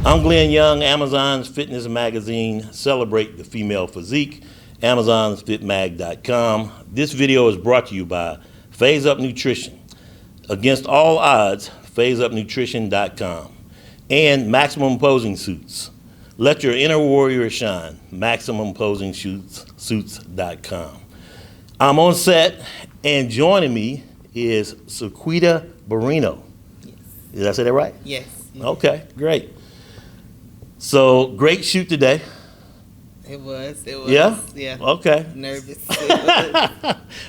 I'm Glenn Young, Amazon's fitness magazine. Celebrate the female physique. AmazonsFitMag.com. This video is brought to you by Phase Up Nutrition. Against all odds, PhaseUpNutrition.com. And Maximum Posing Suits. Let your inner warrior shine. MaximumPosingSuits.com. I'm on set, and joining me is Saqweta Barrino. Yes. Did I say that right? Yes. Okay, great. So, great shoot today. It was. Yeah? Yeah. Okay. Nervous.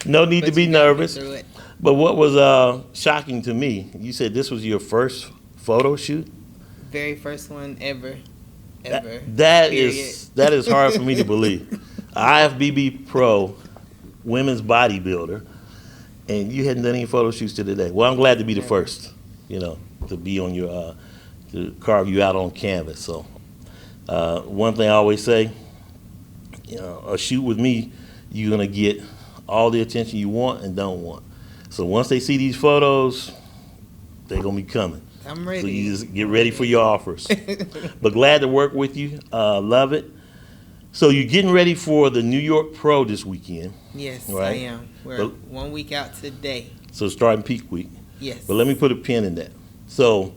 No need to be nervous. Through it. But what was shocking to me, you said this was your first photo shoot? Very first one ever. That is hard for me to believe. IFBB Pro, women's bodybuilder, and you hadn't done any photo shoots to today. Well, I'm glad to be the first, to be on your, to carve you out on canvas. So one thing I always say, a shoot with me, you're going to get all the attention you want and don't want. So once they see these photos, they're going to be coming. I'm ready. So you just get ready for your offers. But glad to work with you. Love it. So you're getting ready for the New York Pro this weekend. Yes, right? I am. We're 1 week out today. So starting peak week. Yes. But let me put a pin in that. So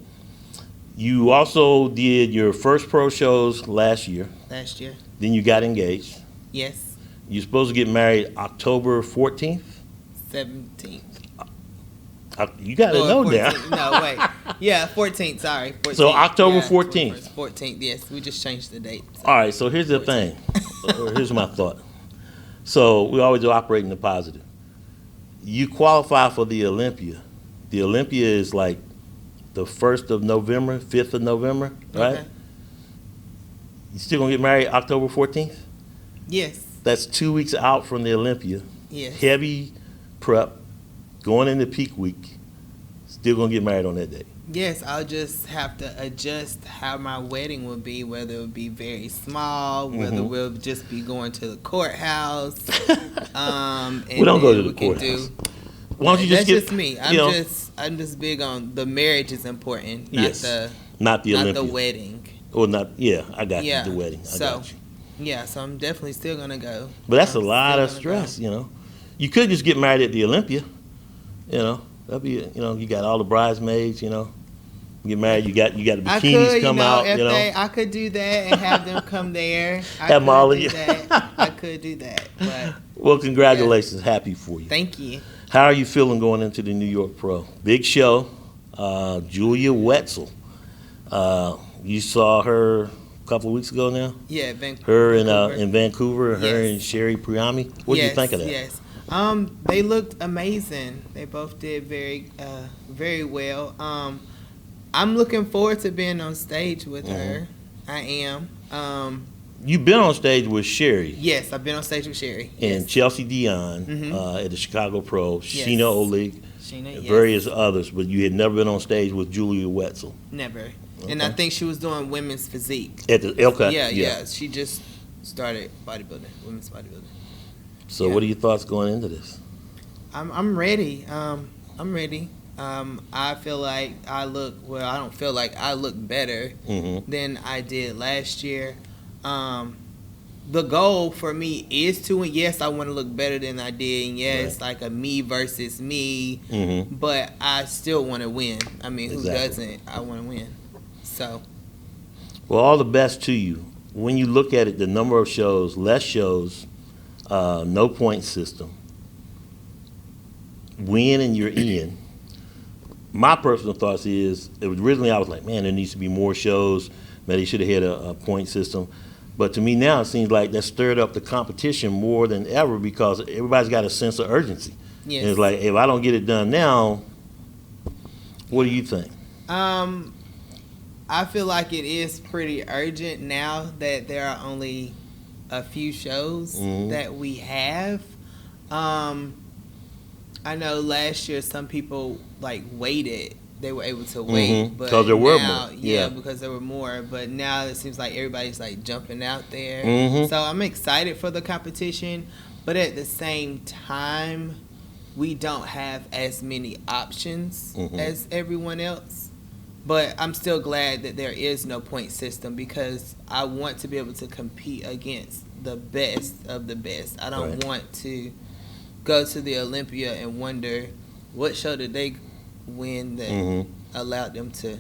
you also did your first pro shows last year. Last year. Then you got engaged. Yes. You're supposed to get married October 14th? 17th. You got to know that. No, wait. Yeah, 14th. Sorry. 14th. So October 14th. 14th, yes. We just changed the date. So. All right, so here's the thing. Here's my thought. So we always do operate in the positive. You qualify for the Olympia. The Olympia is like the 1st of November, 5th of November, right? Okay. You still going to get married October 14th? Yes. That's 2 weeks out from the Olympia. Yes. Heavy prep, going into peak week. Still going to get married on that day. Yes, I'll just have to adjust how my wedding will be, whether it will be very small, whether we'll just be going to the courthouse. And we don't go to the courthouse. Why don't you just That's just me. I'm just big on the marriage is important, not not the Olympia. Not the wedding. Or not, I got you, the wedding. I got you. Yeah, so I'm definitely still going to go. But that's a lot of stress, You could just get married at the Olympia, That'd be, you got all the bridesmaids, get married, you got the bikinis come out, I could do that and have them come there. Have Molly. I could do that. But well, congratulations. Yeah. Happy for you. Thank you. How are you feeling going into the New York Pro? Big show. Julia Wetzel. You saw her a couple of weeks ago now? Yeah, Vancouver. Her in Vancouver, her and Sherry Priami. What did you think of that? Yes. They looked amazing. They both did very well. I'm looking forward to being on stage with her. I am. You've been on stage with Sherry. Yes, I've been on stage with Sherry. And Chelsea Dion at the Chicago Pro, Sheena Oleg, various others, but you had never been on stage with Julia Wetzel. Never. Okay. And I think she was doing women's physique. Yeah. She just started women's bodybuilding. So what are your thoughts going into this? I'm ready. I'm ready. I feel like I don't feel like I look better than I did last year. The goal for me is to, and yes, I want to look better than I did, and yes, like a me versus me, but I still want to win. I mean, who doesn't? I want to win. So. Well, all the best to you. When you look at it, the number of shows, less shows, no point system, win and you're in. My personal thoughts is, originally I was like, man, there needs to be more shows. Man, they should have had a point system. But to me now, it seems like that stirred up the competition more than ever because everybody's got a sense of urgency. Yes. And it's like, if I don't get it done now, what do you think? I feel like it is pretty urgent now that there are only a few shows that we have. I know last year some people waited. They were able to wait, but because there were more. Yeah, because there were more. But now it seems like everybody's jumping out there. So I'm excited for the competition, but at the same time, we don't have as many options as everyone else. But I'm still glad that there is no point system because I want to be able to compete against the best of the best. I don't Right. want to go to the Olympia and wonder what show did they win that Mm-hmm. allowed them to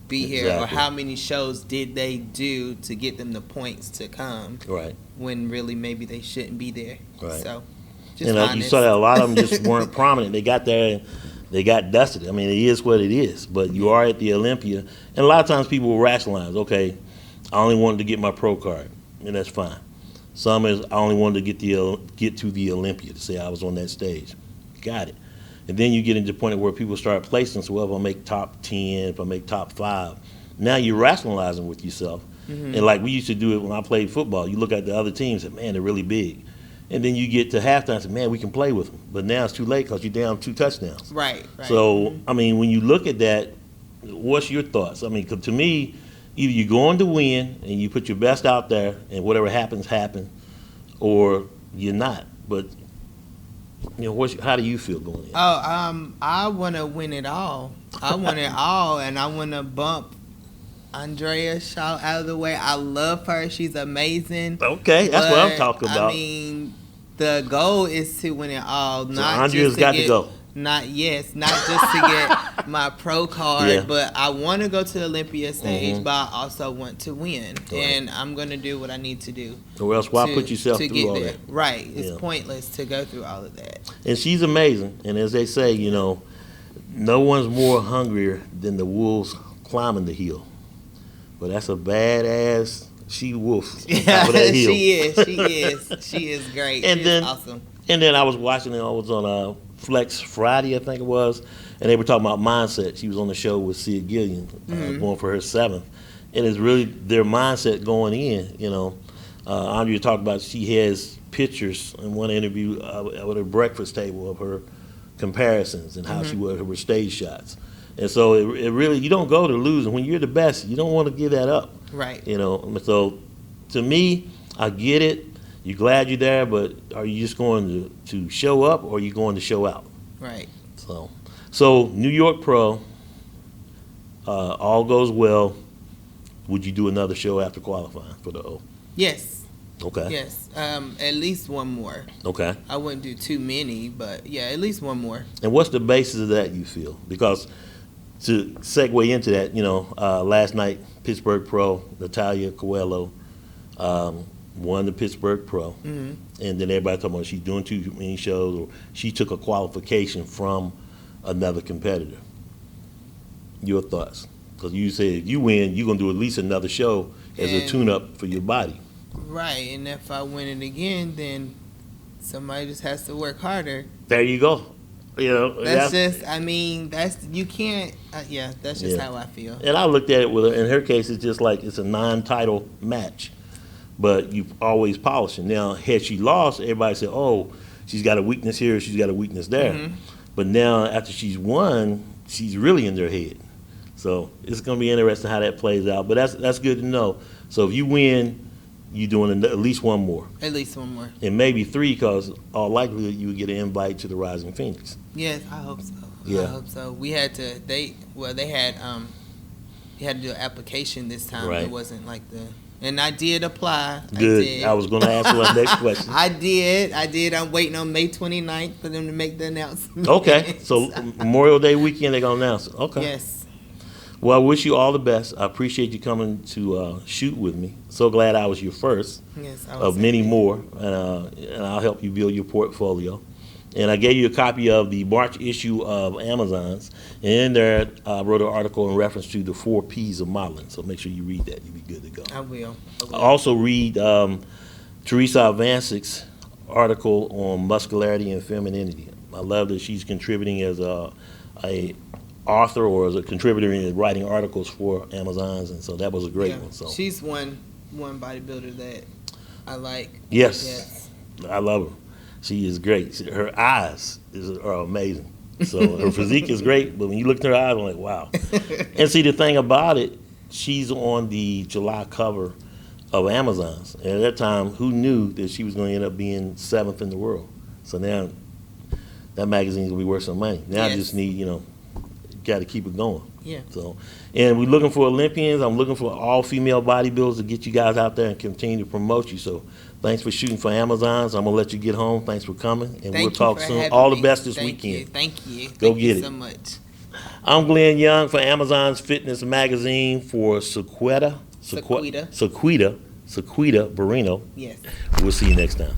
be here, or Exactly. how many shows did they do to get them the points to come Right. when really maybe they shouldn't be there. Right. So, just And you honest. saw that a lot of them just weren't prominent. They got there and they got dusted. I mean, it is what it is. But you are at the Olympia, and a lot of times people will rationalize, okay, I only wanted to get my pro card, and that's fine. Some is I only wanted to get to the Olympia to say I was on that stage. Got it. And then you get into the point where people start placing, so well, if I make top 10, if I make top 5, now you're rationalizing with yourself. Mm-hmm. And like we used to do it when I played football, you look at the other teams and, man, they're really big. And then you get to halftime and say, man, we can play with them. But now it's too late because you're down 2 touchdowns. Right. So, I mean, when you look at that, what's your thoughts? I mean, 'cause to me, either you're going to win and you put your best out there and whatever happens, or you're not. But, you know, how do you feel going in? I want to win it all. I want it all, and I want to bump Andrea Shaw out of the way. I love her. She's amazing. Okay, that's what I'm talking about. I mean, the goal is to win it all. So Not Andrea's just to got get, to go. Not just to get my pro card, Yeah. but I want to go to the Olympia stage, Mhm. but I also want to win, Right. and I'm gonna do what I need to do. Or else why put yourself to through get all there. that? Right. It's Yeah. pointless to go through all of that. And she's amazing. And as they say, you know, no one's more hungrier than the wolves climbing the hill. But that's a badass she-wolf on top of that hill. She is great. And She's then- awesome. And then I was watching it. I was on Flex Friday, I think it was, and they were talking about mindset. She was on the show with Sia Gillian, going for her 7th, and it's really their mindset going in. You know, Andrea talked about she has pictures in one interview with her breakfast table of her comparisons and how she was her stage shots, and so it really you don't go to losing when you're the best. You don't want to give that up. Right. You know, so to me, I get it. You're glad you're there, but are you just going to show up or are you going to show out? Right. So New York Pro, all goes well. Would you do another show after qualifying for the O? Yes. Okay. Yes. At least one more. Okay. I wouldn't do too many, but yeah, at least one more. And what's the basis of that, you feel? Because to segue into that, you know, last night, Pittsburgh Pro, Natalia Coelho, won the Pittsburgh Pro. Mm-hmm. And then everybody talking about she's doing too many shows or she took a qualification from another competitor. Your thoughts? Because you said if you win, you're going to do at least another show as a And- tune-up for your body. Right. And if I win it again, then somebody just has to work harder. There you go. You know, That's just, I mean, you can't, that's just Yeah. how I feel. And I looked at it with her. In her case, it's just like it's a non-title match, but you always polishing. Now, had she lost, everybody said, "Oh, she's got a weakness here, she's got a weakness there." Mhm. But now, after she's won, she's really in their head. So it's going to be interesting how that plays out. But that's good to know. So if you win, you're doing at least one more, At least one more. and maybe 3, because all likelihood you would get an invite to the Rising Phoenix. Yes, I hope so. Yeah. I hope so. We had to. They had you had to do an application this time. Right. It wasn't like and I did apply. Good. I did. I was going to ask you my next question. I did. I'm waiting on May 29th for them to make the announcement. Okay, so Memorial Day weekend they're going to announce it. Okay. Yes. Well, I wish you all the best. I appreciate you coming to shoot with me. So glad I was your first Yes. of many more, and I'll help you build your portfolio. And I gave you a copy of the March issue of Amazon's, and in there I wrote an article in reference to the 4 P's of modeling. So make sure you read that. You'll be good to go. I will. Also read Teresa Avancic's article on muscularity and femininity. I love that she's contributing as a author or as a contributor in writing articles for Amazon's, and so that was a great one. So she's one bodybuilder that I like. yes, Yes. I love her. She is great. Her eyes are amazing. So her physique is great, but when you look at her eyes, I'm like, wow. And see, the thing about it, she's on the July cover of Amazon's. And at that time, who knew that she was going to end up being 7th in the world? So now that magazine's going to be worth some money. Now I Yes. just need, got to keep it going. Yeah. So, and we're looking for Olympians. I'm looking for all female bodybuilders to get you guys out there and continue to promote you. So, thanks for shooting for Amazons. I'm gonna let you get home. Thanks for coming, and we'll talk soon. All the best this weekend. Thank you. Go get it. So much. I'm Glenn Young for Amazon's Fitness Magazine for Saqweta Barrino. Yes. We'll see you next time.